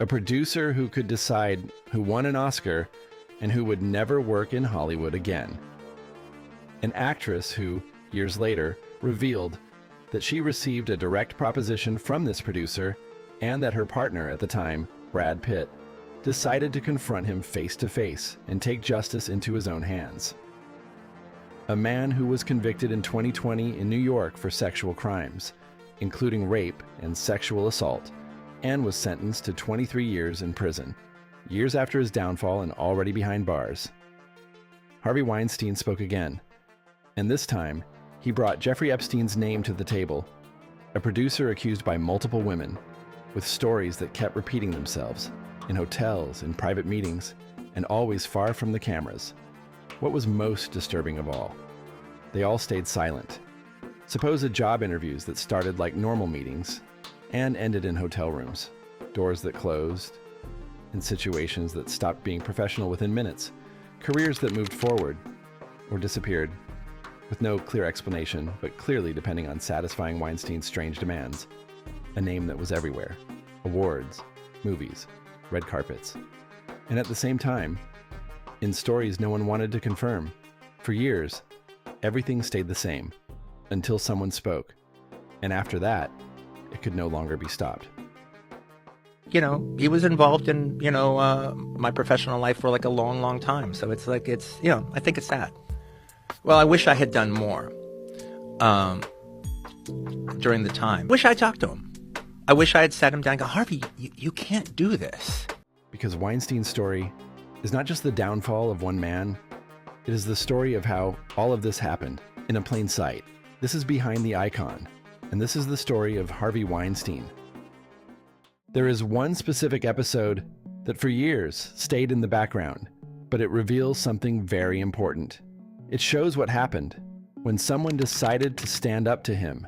A producer who could decide who won an Oscar and who would never work in Hollywood again. An actress who, years later, revealed that she received a direct proposition from this producer and that her partner at the time, Brad Pitt, decided to confront him face to face and take justice into his own hands. A man who was convicted in 2020 in New York for sexual crimes, including rape and sexual assault, and was sentenced to 23 years in prison, years after his downfall and already behind bars. Harvey Weinstein spoke again, and this time, he brought Jeffrey Epstein's name to the table, a producer accused by multiple women, with stories that kept repeating themselves, in hotels, in private meetings, and always far from the cameras. What was most disturbing of all? They all stayed silent. Supposed job interviews that started like normal meetings and ended in hotel rooms, doors that closed, in situations that stopped being professional within minutes, careers that moved forward or disappeared, with no clear explanation, but clearly depending on satisfying Weinstein's strange demands. A name that was everywhere. Awards, movies, red carpets. And at the same time, in stories no one wanted to confirm, for years, everything stayed the same, until someone spoke. And after that, it could no longer be stopped. He was involved in, my professional life for like a long, long time. So I think it's sad. Well, I wish I had done more during the time. Wish I talked to him. I wish I had sat him down and go, Harvey, you can't do this. Because Weinstein's story is not just the downfall of one man, it is the story of how all of this happened in a plain sight. This is behind the icon, and this is the story of Harvey Weinstein. There is one specific episode that for years stayed in the background, but it reveals something very important. It shows what happened when someone decided to stand up to him.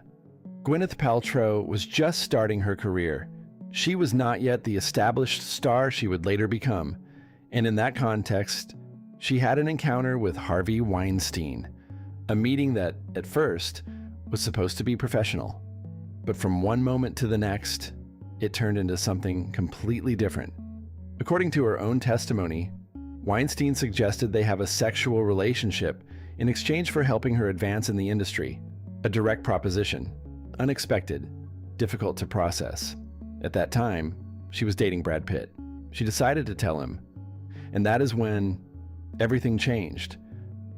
Gwyneth Paltrow was just starting her career. She was not yet the established star she would later become, and in that context, she had an encounter with Harvey Weinstein, a meeting that, at first, was supposed to be professional. But from one moment to the next, it turned into something completely different. According to her own testimony, Weinstein suggested they have a sexual relationship in exchange for helping her advance in the industry. A direct proposition, unexpected, difficult to process. At that time, she was dating Brad Pitt. She decided to tell him, and that is when everything changed.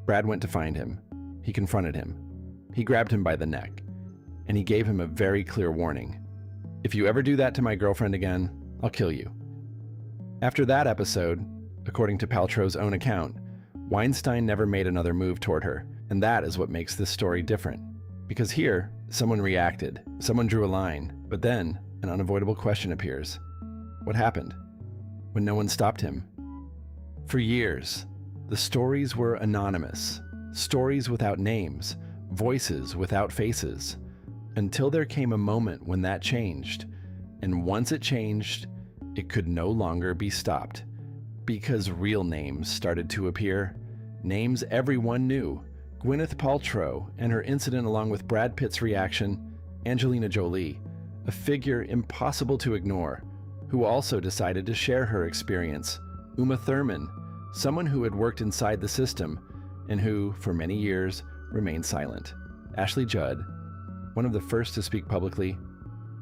Brad went to find him. He confronted him. He grabbed him by the neck, and he gave him a very clear warning. If you ever do that to my girlfriend again, I'll kill you. After that episode, according to Paltrow's own account, Weinstein never made another move toward her, and that is what makes this story different. Because here, someone reacted, someone drew a line, but then an unavoidable question appears. What happened when no one stopped him? For years, the stories were anonymous, stories without names, voices without faces, until there came a moment when that changed, and once it changed, it could no longer be stopped. Because real names started to appear, names everyone knew. Gwyneth Paltrow and her incident along with Brad Pitt's reaction, Angelina Jolie, a figure impossible to ignore, who also decided to share her experience, Thurman, someone who had worked inside the system and who, for many years, remained silent. Judd, one of the first to speak publicly,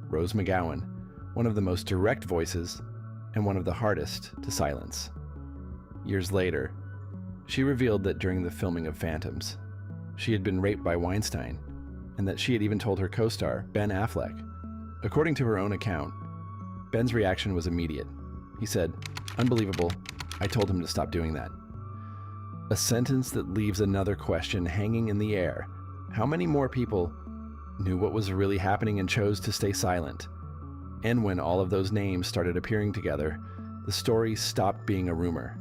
Rose McGowan, one of the most direct voices and one of the hardest to silence. Years later, she revealed that during the filming of Phantoms, she had been raped by Weinstein, and that she had even told her co-star, Ben Affleck. According to her own account, Ben's reaction was immediate. He said, "Unbelievable, I told him to stop doing that." A sentence that leaves another question hanging in the air. How many more people knew what was really happening and chose to stay silent? And when all of those names started appearing together, the story stopped being a rumor.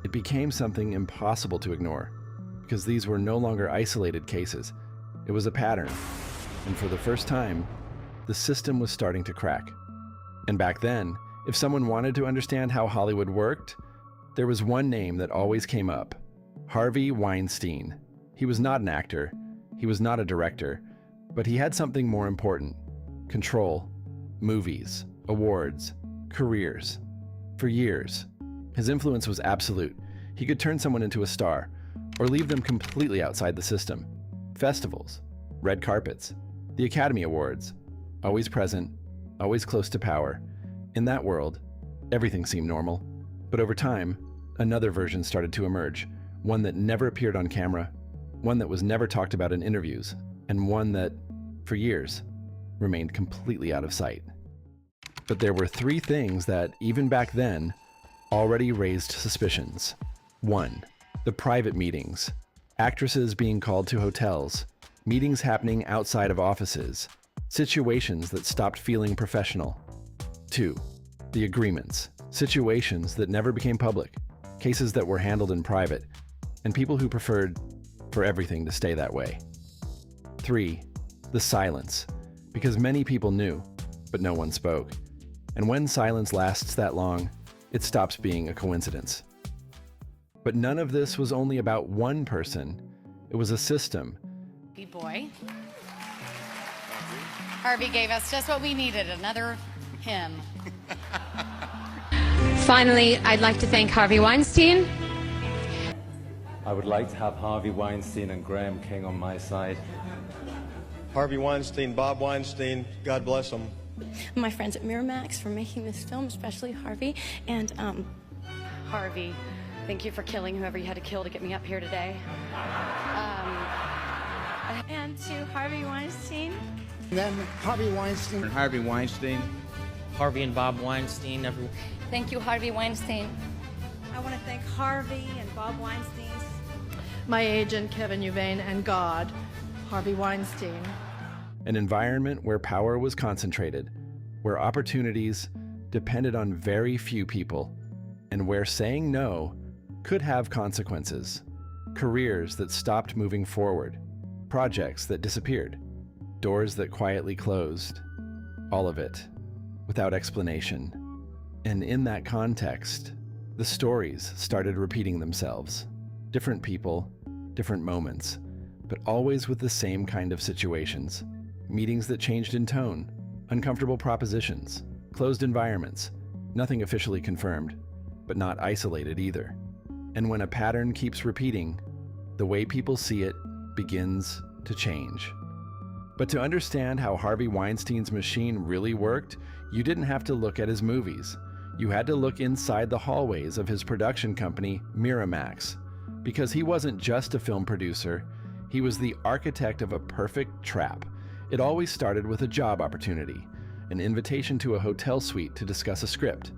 It became something impossible to ignore, because these were no longer isolated cases. It was a pattern, and for the first time, the system was starting to crack. And back then, if someone wanted to understand how Hollywood worked, there was one name that always came up: Harvey Weinstein. He was not an actor, he was not a director, but he had something more important: control, movies, awards, Careers. For years, his influence was absolute. He could turn someone into a star, or leave them completely outside the system. Festivals, red carpets, the Academy Awards, always present, always close to power. In that world, everything seemed normal. But over time, another version started to emerge, one that never appeared on camera, one that was never talked about in interviews, and one that, for years, remained completely out of sight. But there were three things that, even back then, already raised suspicions. 1. The private meetings. Actresses being called to hotels, meetings happening outside of offices, situations that stopped feeling professional. 2. The agreements. Situations that never became public, cases that were handled in private, and people who preferred for everything to stay that way. 3. The silence. Because many people knew, but no one spoke. And when silence lasts that long, it stops being a coincidence. But none of this was only about one person. It was a system. Good boy. Harvey gave us just what we needed, another hymn. Finally, I'd like to thank Harvey Weinstein. I would like to have Harvey Weinstein and Graham King on my side. Harvey Weinstein, Bob Weinstein, God bless them. My friends at Miramax for making this film, especially Harvey. And, Harvey, thank you for killing whoever you had to kill to get me up here today. and to Harvey Weinstein. And then Harvey Weinstein. Harvey Weinstein. Harvey and Bob Weinstein, everyone. Thank you, Harvey Weinstein. I want to thank Harvey and Bob Weinstein. My agent, Kevin Uvain, and God, Harvey Weinstein. An environment where power was concentrated, where opportunities depended on very few people, and where saying no could have consequences. Careers that stopped moving forward, projects that disappeared, doors that quietly closed. All of it, without explanation. And in that context, the stories started repeating themselves. Different people, different moments, but always with the same kind of situations. Meetings that changed in tone, uncomfortable propositions, closed environments, nothing officially confirmed, but not isolated either. And when a pattern keeps repeating, the way people see it begins to change. But to understand how Harvey Weinstein's machine really worked, you didn't have to look at his movies. You had to look inside the hallways of his production company, Miramax. Because he wasn't just a film producer, he was the architect of a perfect trap. It always started with a job opportunity, an invitation to a hotel suite to discuss a script,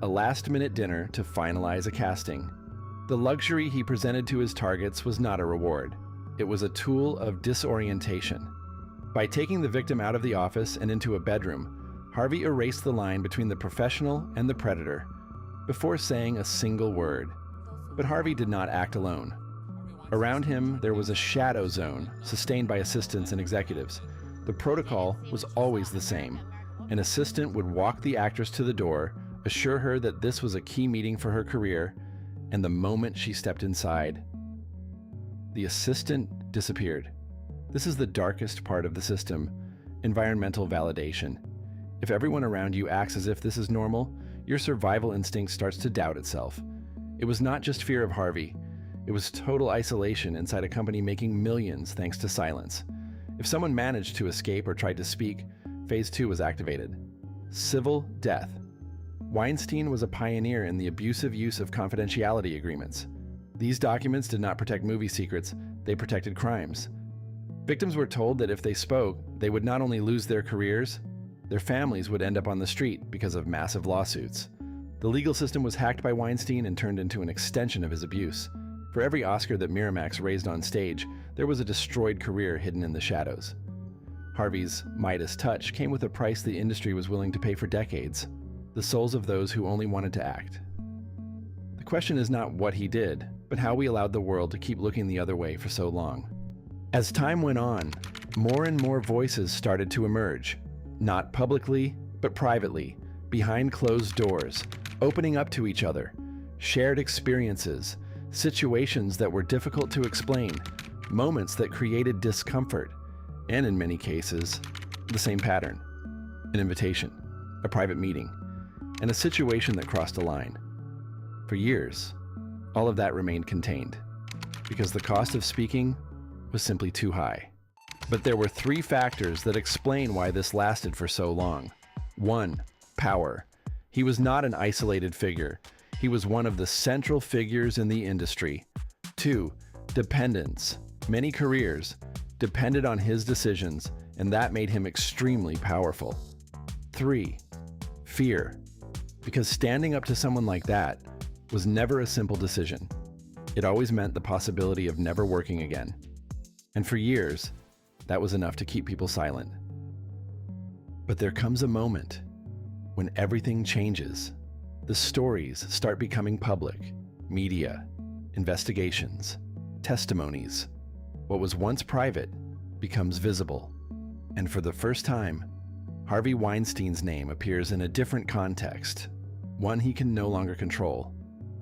a last-minute dinner to finalize a casting. The luxury he presented to his targets was not a reward. It was a tool of disorientation. By taking the victim out of the office and into a bedroom, Harvey erased the line between the professional and the predator, before saying a single word. But Harvey did not act alone. Around him, there was a shadow zone, sustained by assistants and executives. The protocol was always the same. An assistant would walk the actress to the door, assure her that this was a key meeting for her career, and the moment she stepped inside, the assistant disappeared. This is the darkest part of the system, environmental validation. If everyone around you acts as if this is normal, your survival instinct starts to doubt itself. It was not just fear of Harvey. It was total isolation inside a company making millions thanks to silence. If someone managed to escape or tried to speak, Phase 2 was activated. Civil death. Weinstein was a pioneer in the abusive use of confidentiality agreements. These documents did not protect movie secrets, they protected crimes. Victims were told that if they spoke, they would not only lose their careers, their families would end up on the street because of massive lawsuits. The legal system was hacked by Weinstein and turned into an extension of his abuse. For every Oscar that Miramax raised on stage, there was a destroyed career hidden in the shadows. Harvey's Midas touch came with a price the industry was willing to pay for decades: the souls of those who only wanted to act. The question is not what he did, but how we allowed the world to keep looking the other way for so long. As time went on, more and more voices started to emerge, not publicly, but privately, behind closed doors, opening up to each other, shared experiences, situations that were difficult to explain, moments that created discomfort, and in many cases, the same pattern: an invitation, a private meeting, and a situation that crossed a line. For years, all of that remained contained, because the cost of speaking was simply too high. But there were 3 factors that explain why this lasted for so long. 1. Power. He was not an isolated figure. He was one of the central figures in the industry. 2. Dependence. Many careers depended on his decisions, and that made him extremely powerful. 3. Fear. Because standing up to someone like that was never a simple decision. It always meant the possibility of never working again. And for years, that was enough to keep people silent. But there comes a moment when everything changes. The stories start becoming public. Media, investigations, testimonies. What was once private becomes visible. And for the first time, Harvey Weinstein's name appears in a different context, one he can no longer control.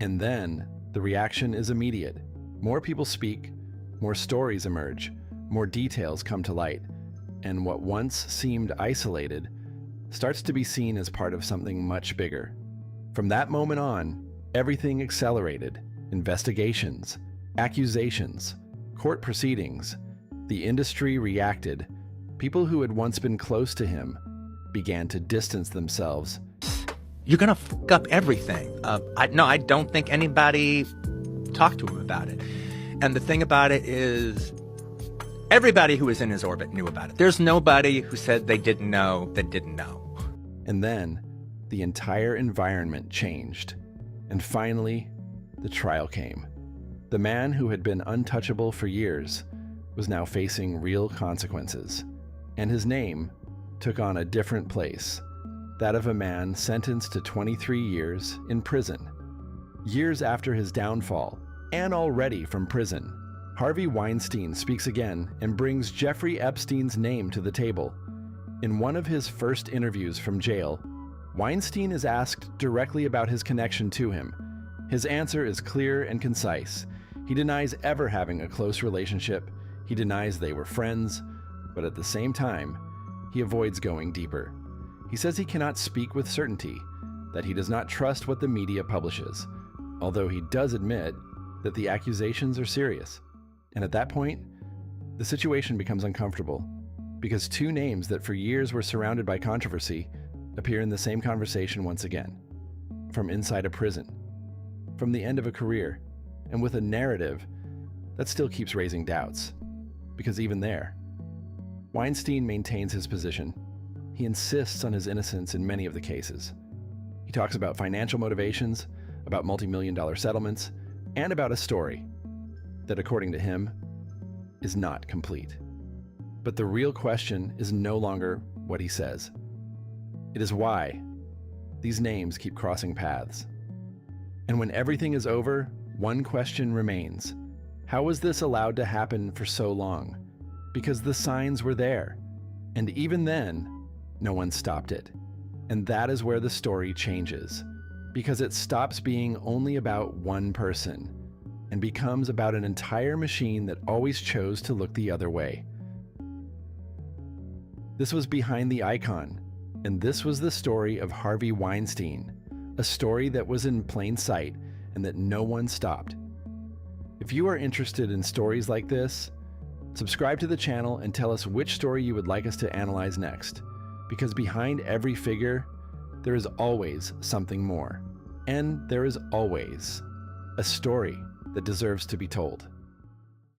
And then the reaction is immediate. More people speak, more stories emerge, more details come to light, and what once seemed isolated starts to be seen as part of something much bigger. From that moment on, everything accelerated. Investigations, accusations, court proceedings. The industry reacted. People who had once been close to him began to distance themselves. You're gonna fuck up everything. I don't think anybody talked to him about it. And the thing about it is, everybody who was in his orbit knew about it. There's nobody who said they didn't know that didn't know. And then the entire environment changed. And finally, the trial came. The man who had been untouchable for years was now facing real consequences. And his name took on a different place, that of a man sentenced to 23 years in prison. Years after his downfall, and already from prison, Harvey Weinstein speaks again and brings Jeffrey Epstein's name to the table. In one of his first interviews from jail, Weinstein is asked directly about his connection to him. His answer is clear and concise. He denies ever having a close relationship. He denies they were friends, but at the same time, he avoids going deeper. He says he cannot speak with certainty, that he does not trust what the media publishes, although he does admit that the accusations are serious. And at that point, the situation becomes uncomfortable, because 2 names that for years were surrounded by controversy appear in the same conversation once again. From inside a prison, from the end of a career, and with a narrative that still keeps raising doubts. Because even there, Weinstein maintains his position. He insists on his innocence in many of the cases. He talks about financial motivations, about multi-million-dollar settlements, and about a story that, according to him, is not complete. But the real question is no longer what he says. It is why these names keep crossing paths. And when everything is over, one question remains. How was this allowed to happen for so long? Because the signs were there. And even then, no one stopped it. And that is where the story changes. Because it stops being only about one person and becomes about an entire machine that always chose to look the other way. This was Behind the Icon, and this was the story of Harvey Weinstein, a story that was in plain sight and that no one stopped. If you are interested in stories like this, subscribe to the channel and tell us which story you would like us to analyze next, because behind every figure, there is always something more, and there is always a story that deserves to be told.